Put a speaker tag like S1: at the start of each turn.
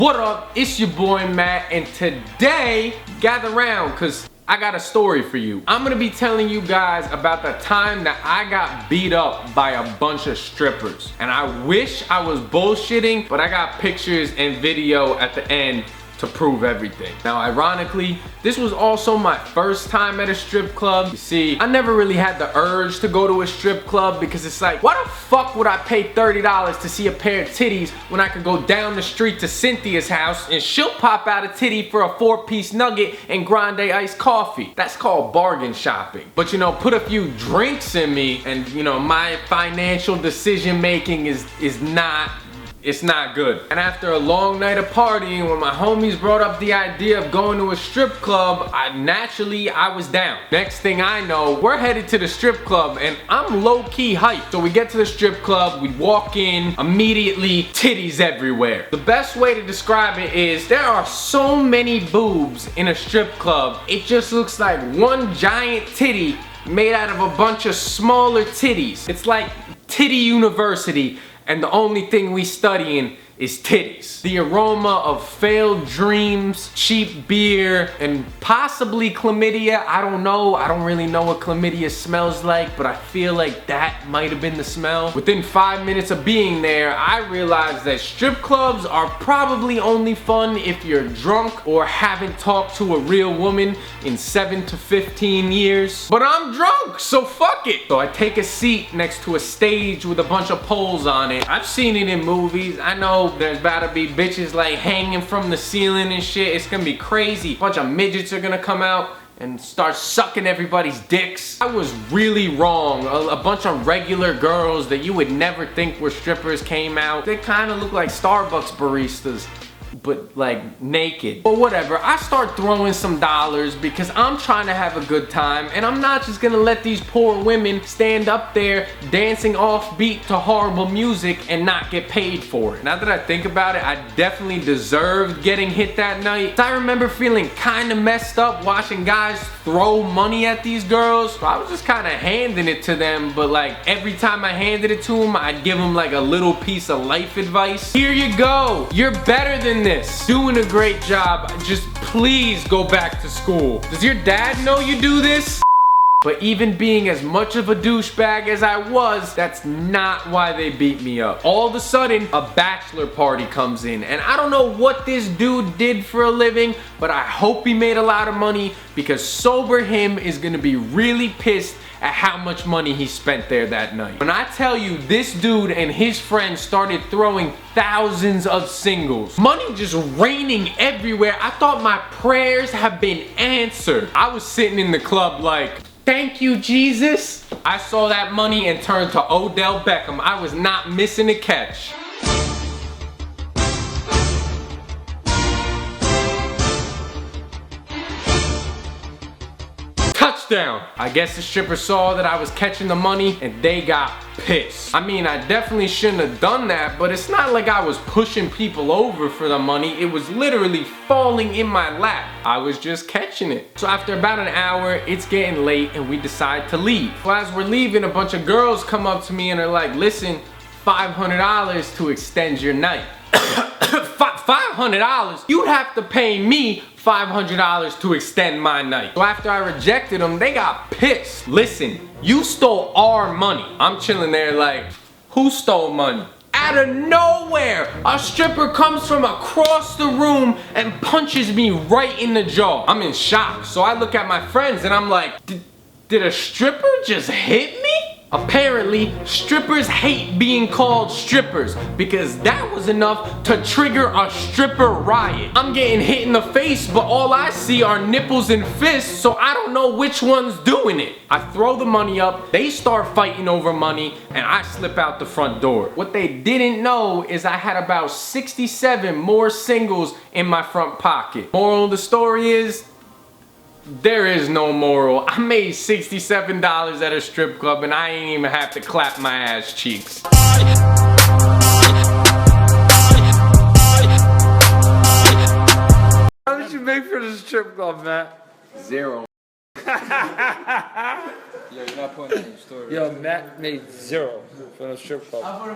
S1: What up? It's your boy Matt, and today, gather round, cause I got a story for you. I'm gonna be telling you guys about the time that I got beat up by a bunch of strippers. And I wish I was bullshitting, but I got pictures and video at the end to prove everything. Now, ironically, this was also my first time at a strip club. You see, I never really had the urge to go to a strip club because it's like, why the fuck would I pay $30 to see a pair of titties when I could go down the street to Cynthia's house and she'll pop out a titty for a 4-piece nugget and grande iced coffee? That's called bargain shopping. But you know, put a few drinks in me and you know, my financial decision making is not good. And after a long night of partying, when my homies brought up the idea of going to a strip club, I was down. Next thing I know, we're headed to the strip club and I'm low-key hyped. So we get to the strip club, we walk in, immediately titties everywhere. The best way to describe it is there are so many boobs in a strip club, it just looks like one giant titty made out of a bunch of smaller titties. It's like Titty University, and the only thing we studying is titties. The aroma of failed dreams, cheap beer, and possibly chlamydia. I don't know. I don't really know what chlamydia smells like, but I feel like that might have been the smell. Within 5 minutes of being there, I realized that strip clubs are probably only fun if you're drunk or haven't talked to a real woman in 7 to 15 years. But I'm drunk, so fuck it. So I take a seat next to a stage with a bunch of poles on it. I've seen it in movies. I know there's about to be bitches like hanging from the ceiling and shit. It's gonna be crazy. A bunch of midgets are gonna come out and start sucking everybody's dicks. I was really wrong. A bunch of regular girls that you would never think were strippers came out. They kind of look like Starbucks baristas, but like naked. But whatever, I start throwing some dollars because I'm trying to have a good time and I'm not just gonna let these poor women stand up there dancing offbeat to horrible music and not get paid for it. Now that I think about it, I definitely deserved getting hit that night. I remember feeling kind of messed up watching guys throw money at these girls. So I was just kind of handing it to them, but like every time I handed it to them, I'd give them like a little piece of life advice. Here you go, you're better than this. Doing a great job. Just please go back to school. Does your dad know you do this? But even being as much of a douchebag as I was, that's not why they beat me up. All of a sudden, a bachelor party comes in, and I don't know what this dude did for a living, but I hope he made a lot of money because sober him is gonna be really pissed at how much money he spent there that night. When I tell you this dude and his friends started throwing thousands of singles, money just raining everywhere, I thought my prayers have been answered. I was sitting in the club like, thank you, Jesus. I saw that money and turned to Odell Beckham. I was not missing a catch. Touchdown. I guess the stripper saw that I was catching the money and they got pissed. I mean, I definitely shouldn't have done that, but it's not like I was pushing people over for the money. It was literally falling in my lap. I was just catching it. So after about an hour, it's getting late and we decide to leave. So as we're leaving, a bunch of girls come up to me and are like, listen, $500 to extend your night. $500? You'd have to pay me $500 to extend my night. So after I rejected them, they got pissed. Listen, you stole our money. I'm chilling there like, who stole money? Out of nowhere, a stripper comes from across the room and punches me right in the jaw. I'm in shock. So I look at my friends and I'm like, did a stripper just hit me? Apparently, strippers hate being called strippers because that was enough to trigger a stripper riot. I'm getting hit in the face, but all I see are nipples and fists, so I don't know which one's doing it. I throw the money up, they start fighting over money, and I slip out the front door. What they didn't know is I had about 67 more singles in my front pocket. Moral of the story is, there is no moral. I made $67 at a strip club and I ain't even have to clap my ass cheeks.
S2: How did you make for the strip club, Matt?
S1: 0.
S3: Yo, you're not putting that in your story.
S2: Yo, Matt made 0 from the strip club.